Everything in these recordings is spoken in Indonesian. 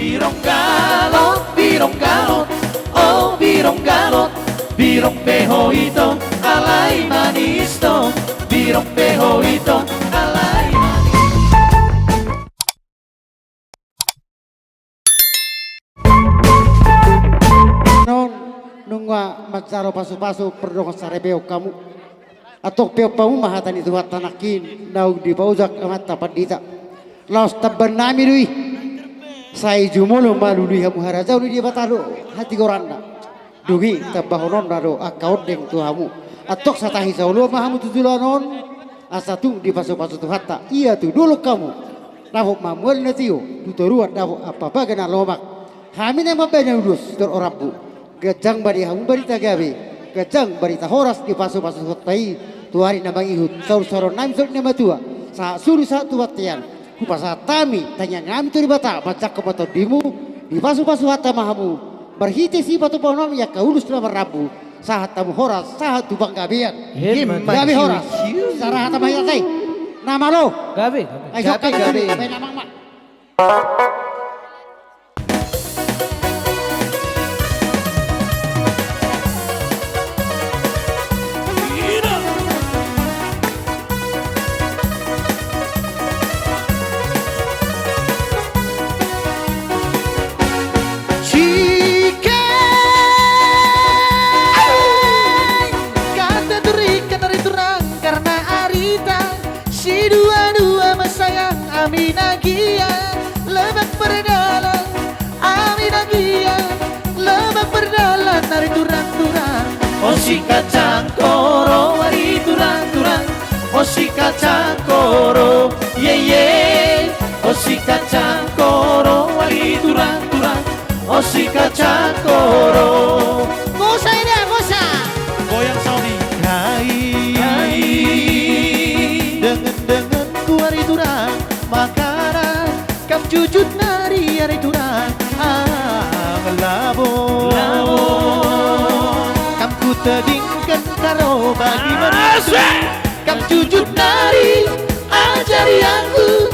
Birong galot, birong galot, oh birong galot, birong peho ito, alay manis to, birong peho ito, alay manis. Non nungwa magsaro pasu-pasu perdong sarebeo kamu atau peo pamu mahatan itu tanakin naug di pauzak amat tapadita laos taban nami dui sai jumulo malului hamu haraja uni dia batalo hati goranda dugi tabahonon rado akaut deng tuhamu atok satahi saulu mahamu tujulanon asatung di pasu-pasu tuhata iya tu dulu kamu nafuk mamuel natio tutoruan nafuk apa bagana lomak hamin yang mabanya udus tor orabu gajang bari hamu bari tagabe gajang bari tahoras di pasu-pasu hotai tuari nabang ihut saur-sauron nami sok nama tua sa suru satu batian kupasa tami tanya ngami tu di bata macak ke motor dimu di pasu-pasu hata mahamu berhiti si batu pohon ya kaulus nama rabu sahat tamu horas sahat tubang gabian gabi horas sarah hata mahiatai nama lo Gabi, ayo gabi nama mak Aminagia, lebak berdalan, Aminagia, lebak berdalan, nari turang-turang. Oh si kacang koro, wari turang-turang. Oh si kacang koro, ye ye. Oh si kacang koro, wari turang-turang. Oh si kacang koro. Gosa ini, gosa. Goyang Saudi. Hai, dengan kuari turang. Makanan kam jujut nari ari turang melabo kam ku tedingkan karo bagi manusia kam jujut nari ajari aku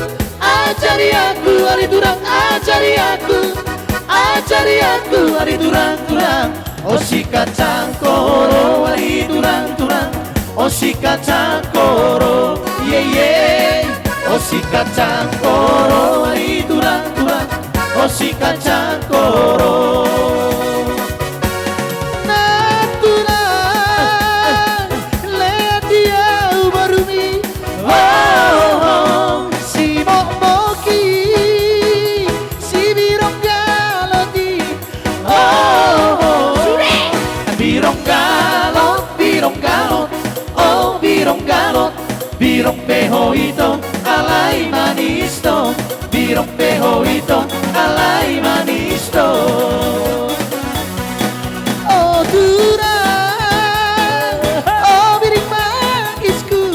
ari turang ajari aku ari turang oh si kacang koro ari turang oh si kacang koro ye ye. Oh si kacang koro, ay turang-turang. Oh si kacang koro. Natural, lihat dia ubarumi. Oh, si moki, si birong galoti. Oh, birong galot, oh birong galot, birong peho ito. Alay manis to, birong peho ito, alay manis to. Oh turang, oh biring manisku.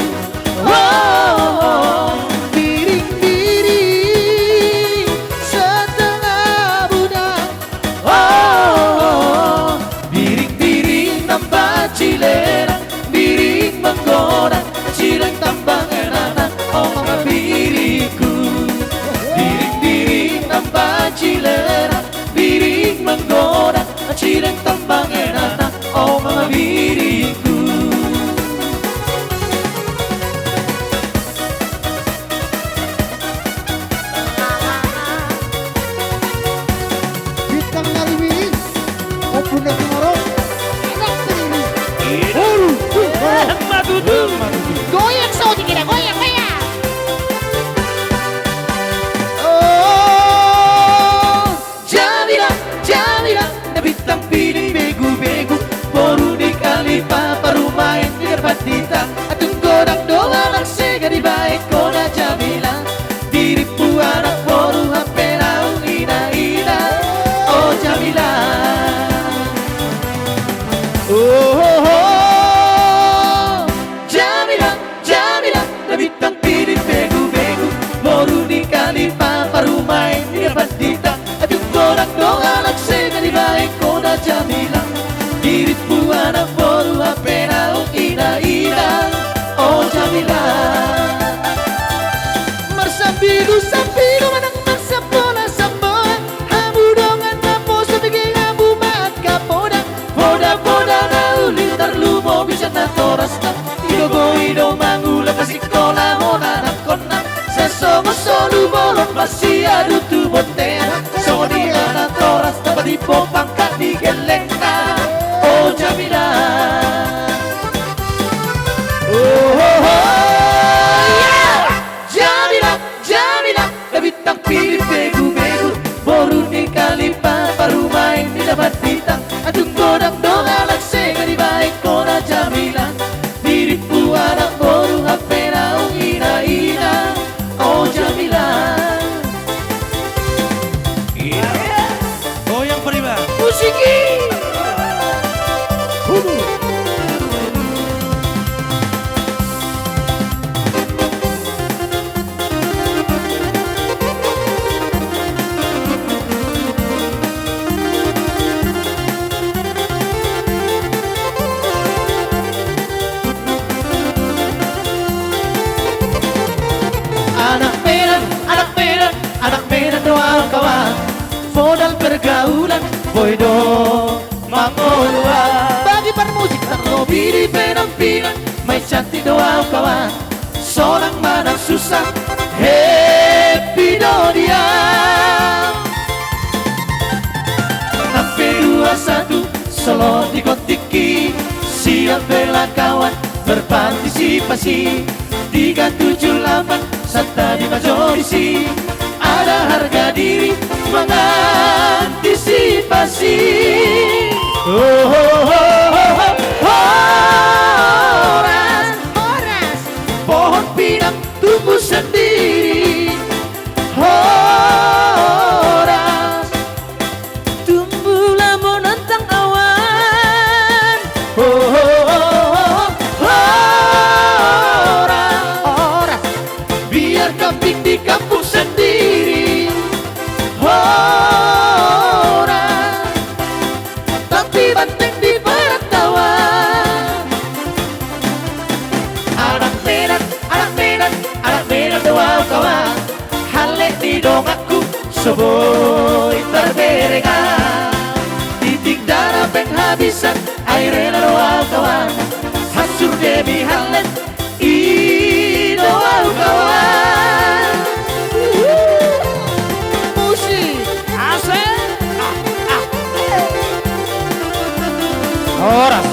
Oh, biring-biring setengah budak. Oh, biring-biring nambah cilerang, biring menggoda, cireng tambang enanan. Oh mama biriku, biring-biring nambah cilera, biring menggoda, cireng tambang enak. Oh mama biriku. bintang dari wini opun dari moro enak sendiri Goyang Saudi kita, goyang. Bintang piling begu-begu baru dikali papa rumahin biar batita atung godang doa anak sega di baik koda Jamila diripu anak boru hampir naung ina oh Jamila oh Jamila bintang piling begu-begu baru dikali papa rumahin biar batita atung godang doa anak sega di baik koda Jamila diripu anak boru hampir naung ina oh Jamila marsambilu sambilu manang marsabola samboy boydo mangolwa. Bagi permusik Terlebih di penampilan may cantik doa kawan. Seorang manang susah happy do dia. Sampai 21 solo dikotiki. Siap bela kawan berpartisipasi. 378 serta di majorisi. Ada harga diri mengantisipasi. Oh, oh, oh, oh, oh. Horas Pohon pinang tumbuh sendiri. Horas tumbuhlah menentang awan. Oh, oh, oh, oh. Horas biar kambing di kampung sendiri. Horas tapi banteng di perantauan. Anak Medan doa kawan. Halek di dongakku soboy terberengan. Titik darah penghabisan air doa kawan. Hancur demi halek i doa kawan. musik asik. Horas.